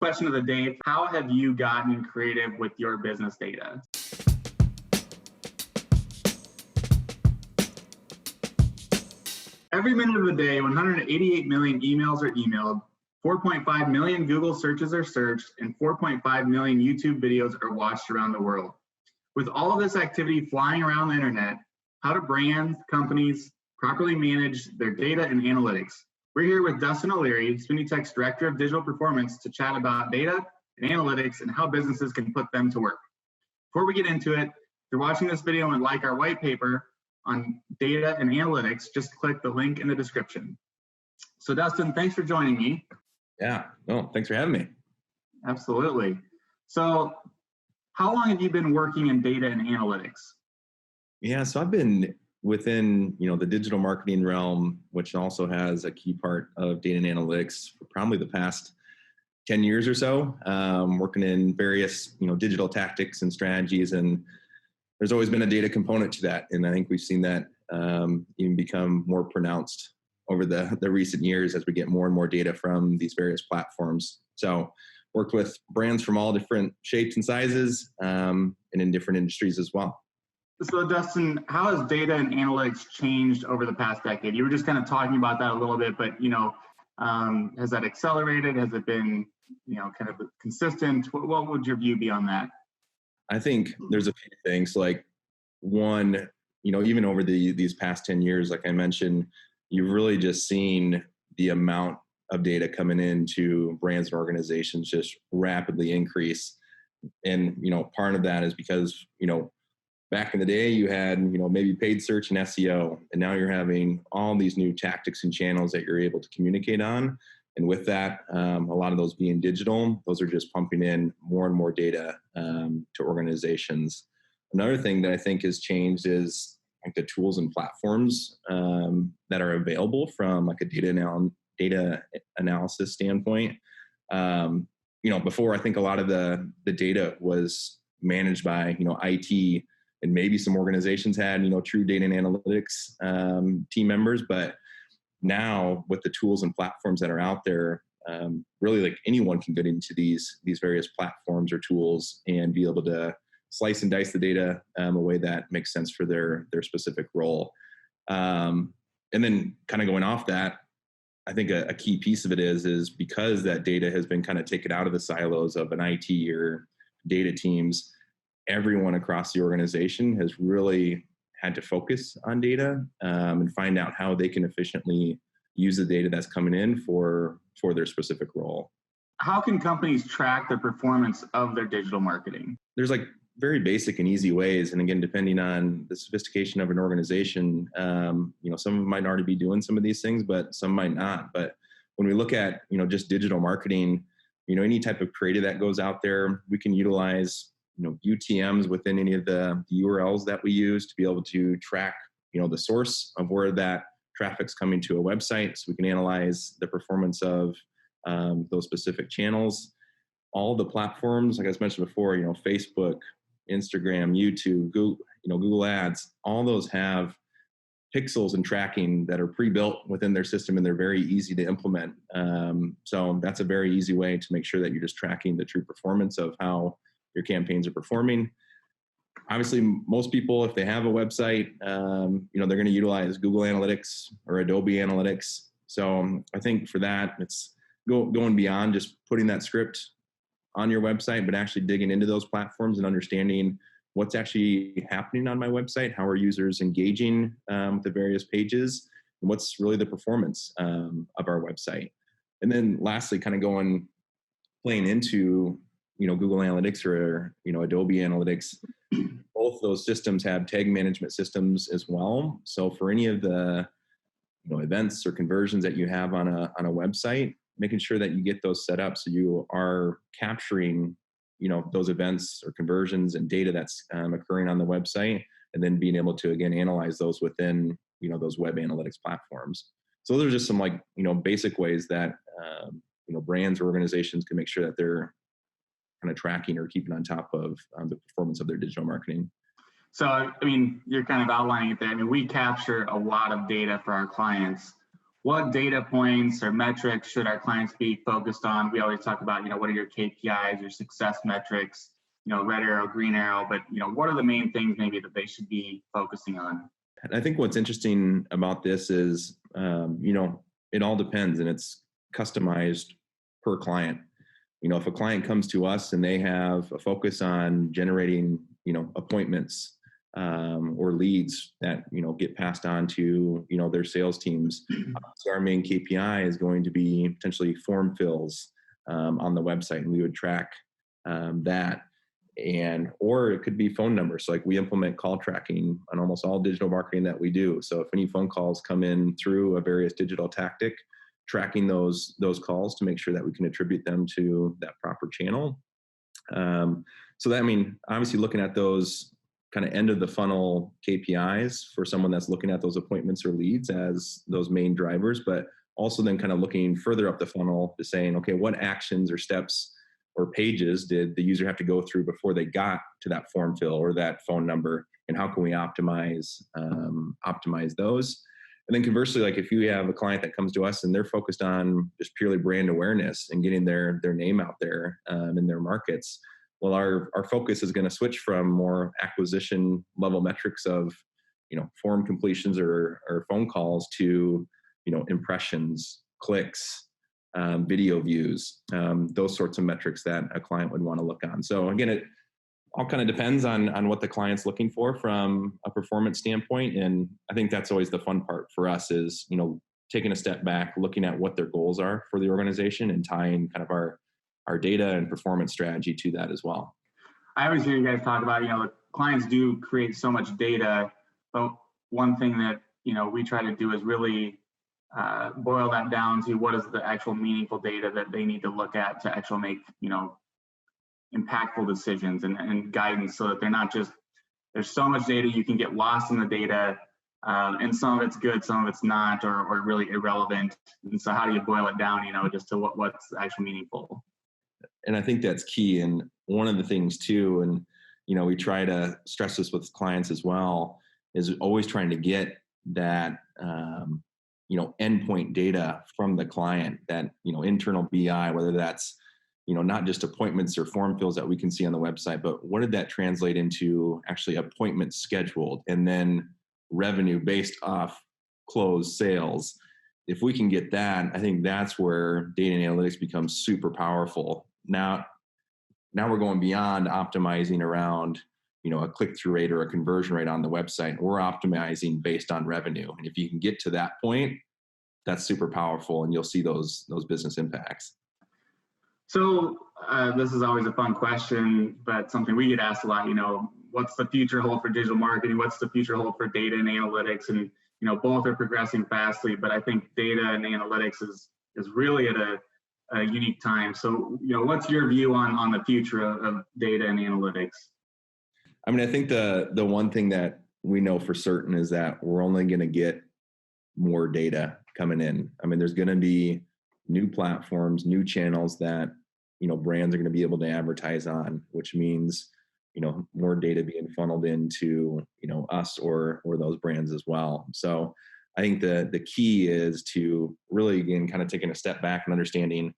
Question of the day, how have you gotten creative with your business data? Every minute of the day, 188 million emails are emailed, 4.5 million Google searches are searched, and 4.5 million YouTube videos are watched around the world. With all of this activity flying around the internet, how do brands, companies properly manage their data and analytics? We're here with Dustin O'Leary, SWINY Tech's Director of Digital Performance, to chat about data and analytics and how businesses can put them to work. Before we get into it, if you're watching this video and would like our white paper on data and analytics, just click the link in the description. So Dustin, thanks for joining me. Yeah, no, thanks for having me. Absolutely. So how long have you been working in data and analytics? Yeah, so I've been within, the digital marketing realm, which also has a key part of data and analytics for probably the past 10 years or so, working in various, digital tactics and strategies. And there's always been a data component to that. And I think we've seen that even become more pronounced over the recent years as we get more and more data from these various platforms. So worked with brands from all different shapes and sizes and in different industries as well. So Dustin, how has data and analytics changed over the past decade? You were just kind of talking about that a little bit, but has that accelerated? Has it been kind of consistent? What would your view be on that? I think there's a few things. Like one, even over these past 10 years, like I mentioned, you've really just seen the amount of data coming into brands and organizations just rapidly increase. And, part of that is because, back in the day you had, maybe paid search and SEO, and now you're having all these new tactics and channels that you're able to communicate on. And with that, a lot of those being digital, those are just pumping in more and more data to organizations. Another thing that I think has changed is like the tools and platforms that are available from like a data analysis standpoint. Before, I think a lot of the data was managed by, IT, and maybe some organizations had, true data and analytics team members. But now with the tools and platforms that are out there, really like anyone can get into these various platforms or tools and be able to slice and dice the data a way that makes sense for their specific role. And then kind of going off that, I think a key piece of it is because that data has been kind of taken out of the silos of an IT or data teams, everyone across the organization has really had to focus on data and find out how they can efficiently use the data that's coming in for their specific role. How can companies track the performance of their digital marketing? There's like very basic and easy ways. And again, depending on the sophistication of an organization, some of them might already be doing some of these things, but some might not. But when we look at, just digital marketing, any type of creative that goes out there, we can utilize UTMs within any of the URLs that we use to be able to track, the source of where that traffic's coming to a website. So we can analyze the performance of those specific channels. All the platforms, like I mentioned before, Facebook, Instagram, YouTube, Google Ads, all those have pixels and tracking that are pre-built within their system, and they're very easy to implement. So that's a very easy way to make sure that you're just tracking the true performance of how your campaigns are performing. Obviously, most people, if they have a website, they're going to utilize Google Analytics or Adobe Analytics. So I think for that, it's going beyond just putting that script on your website, but actually digging into those platforms and understanding what's actually happening on my website, how are users engaging with the various pages, and what's really the performance of our website. And then lastly, kind of playing into Google Analytics or, Adobe Analytics, both those systems have tag management systems as well. So for any of the, events or conversions that you have on a website, making sure that you get those set up so you are capturing, those events or conversions and data that's occurring on the website, and then being able to, again, analyze those within, those web analytics platforms. So those are just some basic ways that, brands or organizations can make sure that they're kind of tracking or keeping on top of the performance of their digital marketing. So, you're kind of outlining it there. We capture a lot of data for our clients. what data points or metrics should our clients be focused on? We always talk about, what are your KPIs, your success metrics, red arrow, green arrow, but, what are the main things maybe that they should be focusing on? And I think what's interesting about this is, it all depends and it's customized per client. If a client comes to us and they have a focus on generating, appointments or leads that, get passed on to, their sales teams. So our main KPI is going to be potentially form fills on the website, and we would track that. Or it could be phone numbers. So like we implement call tracking on almost all digital marketing that we do. So if any phone calls come in through a various digital tactic, tracking those calls to make sure that we can attribute them to that proper channel. So that, obviously looking at those kind of end of the funnel KPIs for someone that's looking at those appointments or leads as those main drivers, but also then kind of looking further up the funnel to saying, okay, what actions or steps or pages did the user have to go through before they got to that form fill or that phone number, and how can we optimize those? And then conversely, like if you have a client that comes to us and they're focused on just purely brand awareness and getting their name out there in their markets, well, our focus is going to switch from more acquisition level metrics of, form completions or phone calls to, impressions, clicks, video views, those sorts of metrics that a client would want to look on. So again, it all kind of depends on what the client's looking for from a performance standpoint. And I think that's always the fun part for us is, taking a step back, looking at what their goals are for the organization and tying kind of our data and performance strategy to that as well. I always hear you guys talk about, the clients do create so much data, but one thing that, we try to do is really boil that down to what is the actual meaningful data that they need to look at to actually make, impactful decisions and guidance, so that they're not just, there's so much data, you can get lost in the data, and some of it's good, some of it's not, or really irrelevant. And so how do you boil it down, just to what's actually meaningful? And I think that's key. And one of the things too, and, we try to stress this with clients as well, is always trying to get that, endpoint data from the client, that, internal BI, whether that's, not just appointments or form fills that we can see on the website, but what did that translate into actually appointments scheduled and then revenue based off closed sales. If we can get that, I think that's where data and analytics becomes super powerful. Now we're going beyond optimizing around, a click-through rate or a conversion rate on the website. We're optimizing based on revenue. And if you can get to that point, that's super powerful, and you'll see those business impacts. So this is always a fun question, but something we get asked a lot, what's the future hold for digital marketing? What's the future hold for data and analytics? And, both are progressing fastly, but I think data and analytics is really at a unique time. So, what's your view on the future of data and analytics? I think the one thing that we know for certain is that we're only going to get more data coming in. There's going to be new platforms, new channels that, brands are going to be able to advertise on, which means, more data being funneled into, us or those brands as well. So I think the key is to really, again, kind of taking a step back and understanding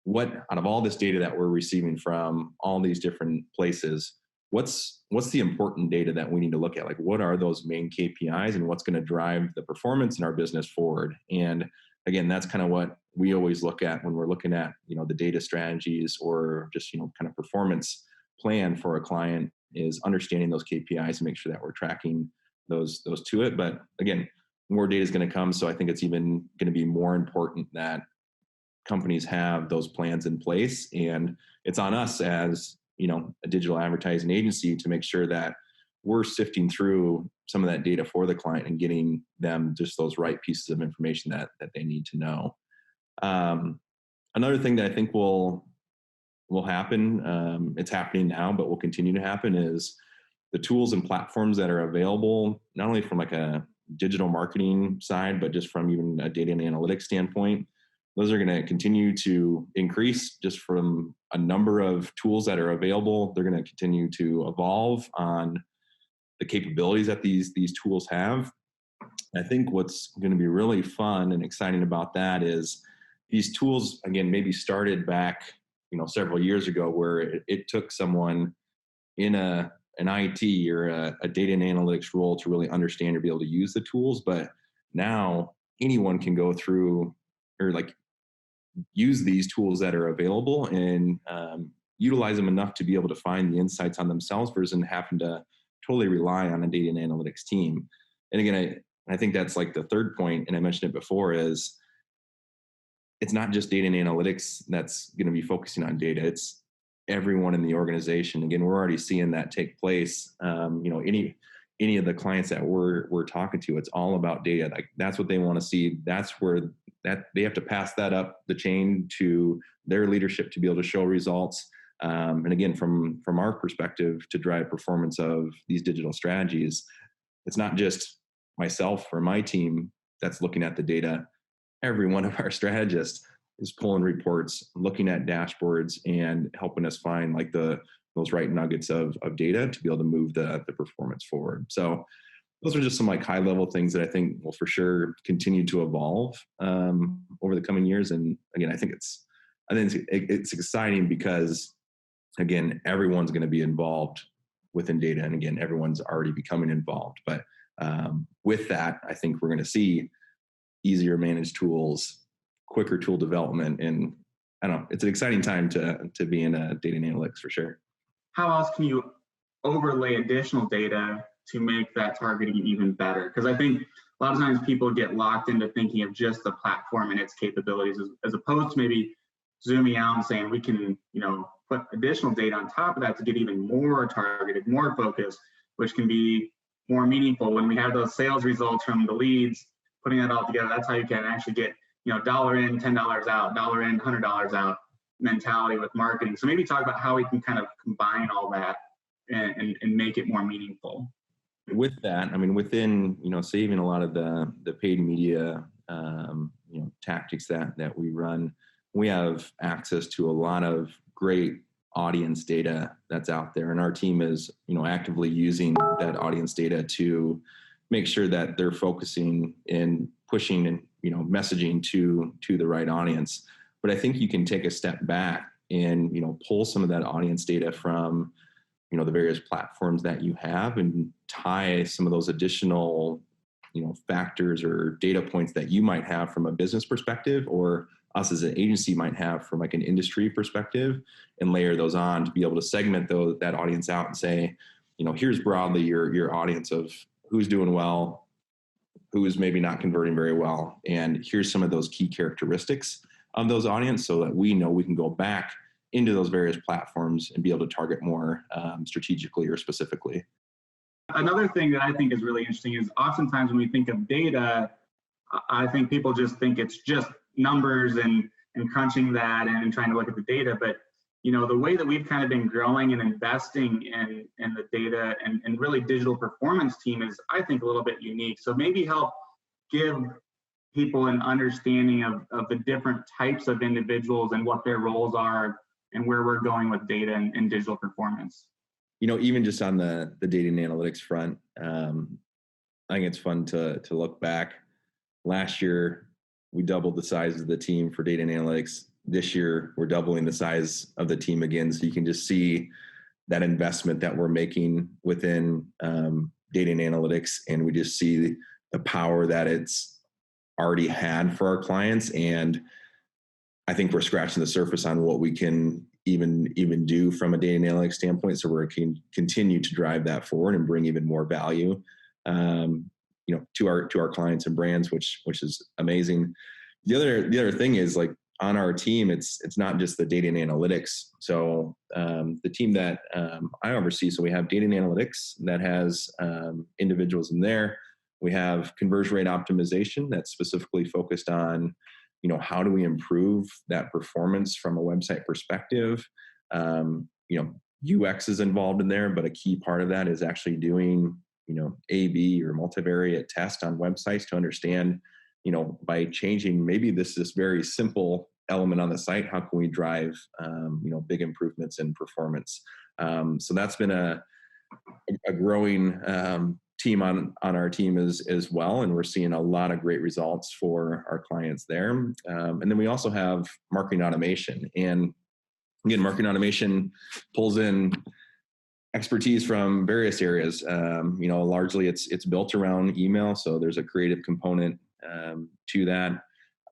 what, out of all this data that we're receiving from all these different places, what's the important data that we need to look at? Like, what are those main KPIs and what's going to drive the performance in our business forward? And again, that's kind of what we always look at when we're looking at, the data strategies or just, kind of performance plan for a client, is understanding those KPIs and make sure that we're tracking those to it. But again, more data is going to come. So I think it's even going to be more important that companies have those plans in place. And it's on us as, a digital advertising agency to make sure that we're sifting through some of that data for the client and getting them just those right pieces of information that they need to know. Another thing that I think will happen, it's happening now, but will continue to happen, is the tools and platforms that are available, not only from like a digital marketing side, but just from even a data and analytics standpoint. Those are going to continue to increase just from a number of tools that are available. They're going to continue to evolve on the capabilities that these tools have. I think what's going to be really fun and exciting about that is these tools, again, maybe started back, several years ago, where it took someone in an IT or a data and analytics role to really understand or be able to use the tools. But now anyone can go through or like use these tools that are available and utilize them enough to be able to find the insights on themselves versus having to totally rely on a data and analytics team. And again, I think that's like the third point, and I mentioned it before, is it's not just data and analytics that's going to be focusing on data. It's everyone in the organization. Again, we're already seeing that take place. Any of the clients that we're talking to, it's all about data. Like that's what they want to see. That's where that they have to pass that up the chain to their leadership to be able to show results. And again, from our perspective, to drive performance of these digital strategies, it's not just myself or my team that's looking at the data. Every one of our strategists is pulling reports, looking at dashboards, and helping us find like those right nuggets of data to be able to move the performance forward. So those are just some like high level things that I think will for sure continue to evolve over the coming years. And again, I think it's exciting because again, everyone's going to be involved within data, and again, everyone's already becoming involved. But with that, I think we're going to see easier managed tools, quicker tool development, and I don't know, it's an exciting time to be in data and analytics for sure. How else can you overlay additional data to make that targeting even better? Because I think a lot of times people get locked into thinking of just the platform and its capabilities as opposed to maybe zooming out and saying we can, put additional data on top of that to get even more targeted, more focused, which can be more meaningful. When we have those sales results from the leads, putting that all together, that's how you can actually get, dollar in, $10 out, dollar in, $100 out mentality with marketing. So maybe talk about how we can kind of combine all that and make it more meaningful. With that, I mean, within, saving a lot of the paid media, tactics that we run, we have access to a lot of great audience data that's out there. And our team is, actively using that audience data to make sure that they're focusing and pushing and, messaging to the right audience. But I think you can take a step back and, pull some of that audience data from, the various platforms that you have and tie some of those additional, factors or data points that you might have from a business perspective or us as an agency might have from like an industry perspective, and layer those on to be able to segment that audience out and say, here's broadly your audience of who's doing well, who is maybe not converting very well. And here's some of those key characteristics of those audience so that we know we can go back into those various platforms and be able to target more strategically or specifically. Another thing that I think is really interesting is oftentimes when we think of data, I think people just think it's just numbers and crunching that and trying to look at the data. But, the way that we've kind of been growing and investing in the data and really digital performance team is, I think, a little bit unique. So maybe help give people an understanding of the different types of individuals and what their roles are and where we're going with data and digital performance. Even just on the data and analytics front, I think it's fun to look back. Last year, we doubled the size of the team for data and analytics. This year, we're doubling the size of the team again. So you can just see that investment that we're making within data and analytics. And we just see the power that it's already had for our clients. And I think we're scratching the surface on what we can even do from a data and analytics standpoint. So we're can continue to drive that forward and bring even more value, to our clients and brands, which is amazing. The other thing is, like, on our team, it's not just the data and analytics. So the team that I oversee, so we have data and analytics that has individuals in there. We have conversion rate optimization that's specifically focused on, how do we improve that performance from a website perspective? UX is involved in there, but a key part of that is actually doing, A/B or multivariate test on websites to understand, by changing maybe this very simple element on the site, how can we drive, big improvements in performance? So that's been a growing team on our team as well, and we're seeing a lot of great results for our clients there. And then we also have marketing automation, and again, marketing automation pulls in expertise from various areas. Largely it's built around email, so there's a creative component to that.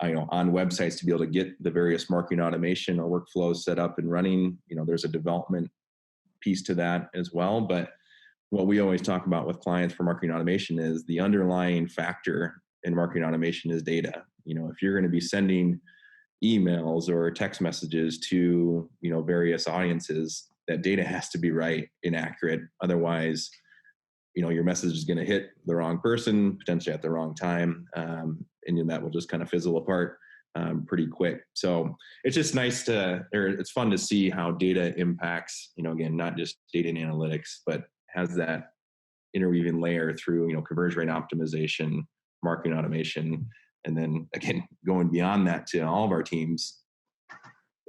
On websites to be able to get the various marketing automation or workflows set up and running. There's a development piece to that as well. But what we always talk about with clients for marketing automation is the underlying factor in marketing automation is data. If you're going to be sending emails or text messages to, various audiences, that data has to be right and accurate. Otherwise, your message is going to hit the wrong person, potentially at the wrong time. And then that will just kind of fizzle apart pretty quick. So it's just it's fun to see how data impacts, again, not just data and analytics, but has that interweaving layer through, conversion rate optimization, marketing automation, and then again, going beyond that to all of our teams.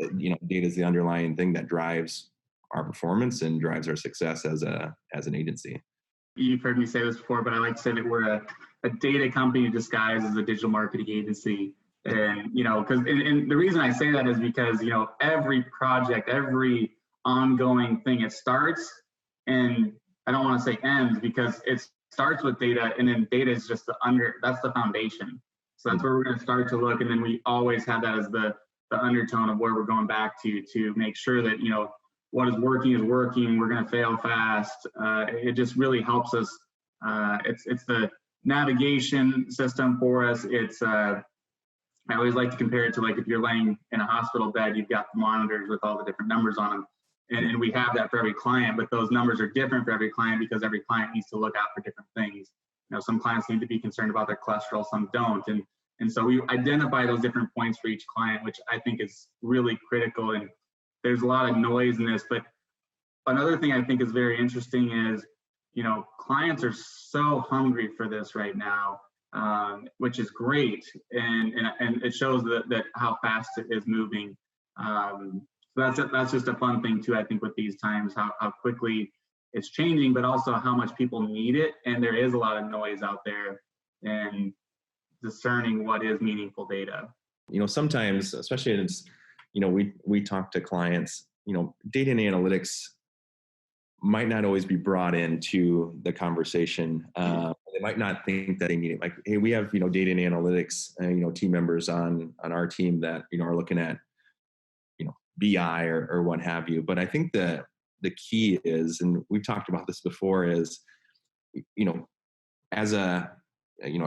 Data is the underlying thing that drives our performance and drives our success as an agency. You've heard me say this before, but I like to say that we're a data company disguised as a digital marketing agency. And, and the reason I say that is because, every project, every ongoing thing, it starts, and I don't want to say ends, because it starts with data, and then data is just that's the foundation. So that's where we're going to start to look. And then we always have that as the undertone of where we're going back to make sure that, what is working is working. We're going to fail fast. It just really helps us. It's the navigation system for us. I always like to compare it to, like, if you're laying in a hospital bed, you've got the monitors with all the different numbers on them. And we have that for every client, but those numbers are different for every client because every client needs to look out for different things. Some clients need to be concerned about their cholesterol, some don't. And so we identify those different points for each client, which I think is really critical. And there's a lot of noise in this, but another thing I think is very interesting is, clients are so hungry for this right now, which is great. And it shows that how fast it is moving. So that's just a fun thing too, I think, with these times, how quickly it's changing, but also how much people need it. And there is a lot of noise out there, and discerning what is meaningful data. Sometimes, especially as, we talk to clients, data and analytics might not always be brought into the conversation. They might not think that they need it. Like, hey, we have, data and analytics, team members on our team that, are looking at, BI or what have you. But I think the key is, and we've talked about this before, is, as a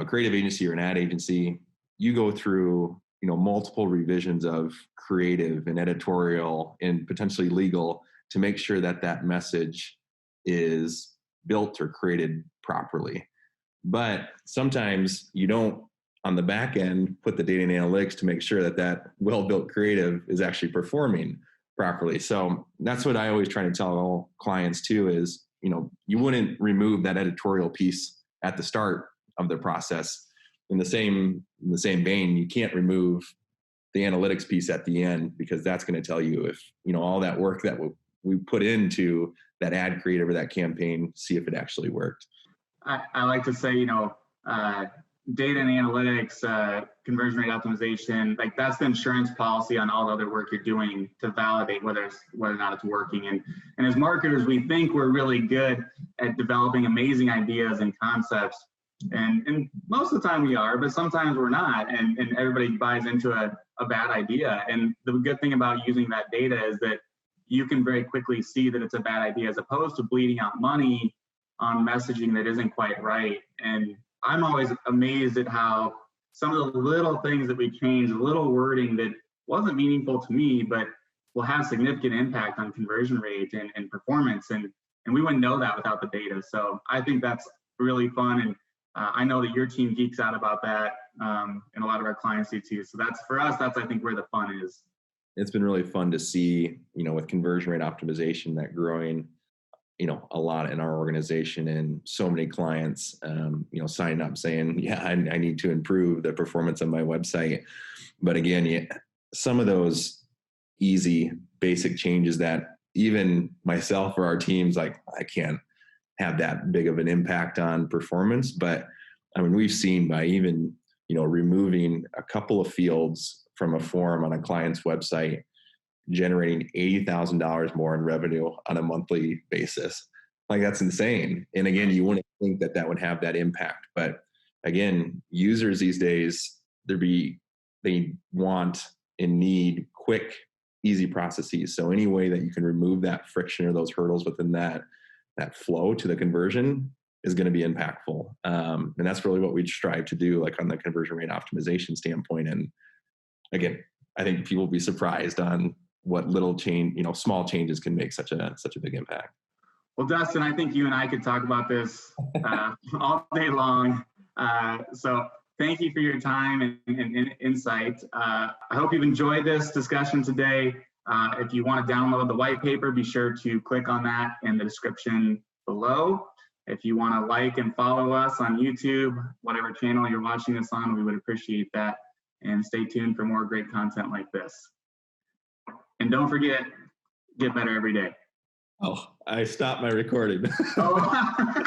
creative agency or an ad agency, you go through, multiple revisions of creative and editorial and potentially legal to make sure that message is built or created properly. But sometimes you don't, on the back end, put the data and analytics to make sure that well-built creative is actually performing properly. So that's what I always try to tell all clients too, is, you wouldn't remove that editorial piece at the start of the process. In the same vein, you can't remove the analytics piece at the end, because that's going to tell you if, all that work that we put into that ad creative or that campaign, see if it actually worked. I like to say, data and analytics, conversion rate optimization, like, that's the insurance policy on all the other work you're doing to validate whether or not it's working. And as marketers, we think we're really good at developing amazing ideas and concepts. And most of the time we are, but sometimes we're not. And everybody buys into a bad idea. And the good thing about using that data is that you can very quickly see that it's a bad idea, as opposed to bleeding out money on messaging that isn't quite right. And I'm always amazed at how some of the little things that we change, the little wording that wasn't meaningful to me, but will have significant impact on conversion rate and performance. And we wouldn't know that without the data. So I think that's really fun. And I know that your team geeks out about that, and a lot of our clients do too. So that's, for us, that's, I think, where the fun is. It's been really fun to see, with conversion rate optimization, that growing, a lot in our organization, and so many clients, signing up saying, yeah, I need to improve the performance of my website. But again, some of those easy, basic changes that even myself or our teams, like, I can't have that big of an impact on performance. But I mean, we've seen by even, removing a couple of fields from a form on a client's website, generating $80,000 more in revenue on a monthly basis. Like, that's insane. And again, you wouldn't think that that would have that impact. But again, users these days, they want and need quick, easy processes. So any way that you can remove that friction or those hurdles within that flow to the conversion is going to be impactful. And that's really what we strive to do, like on the conversion rate optimization standpoint. And again, I think people will be surprised on what little change, small changes can make such a big impact. Well, Dustin, I think you and I could talk about this all day long. So thank you for your time and insight. I hope you've enjoyed this discussion today. If you want to download the white paper, be sure to click on that in the description below. If you want to like and follow us on YouTube, whatever channel you're watching this on, we would appreciate that. And stay tuned for more great content like this. And don't forget, get better every day. Oh, I stopped my recording. Oh.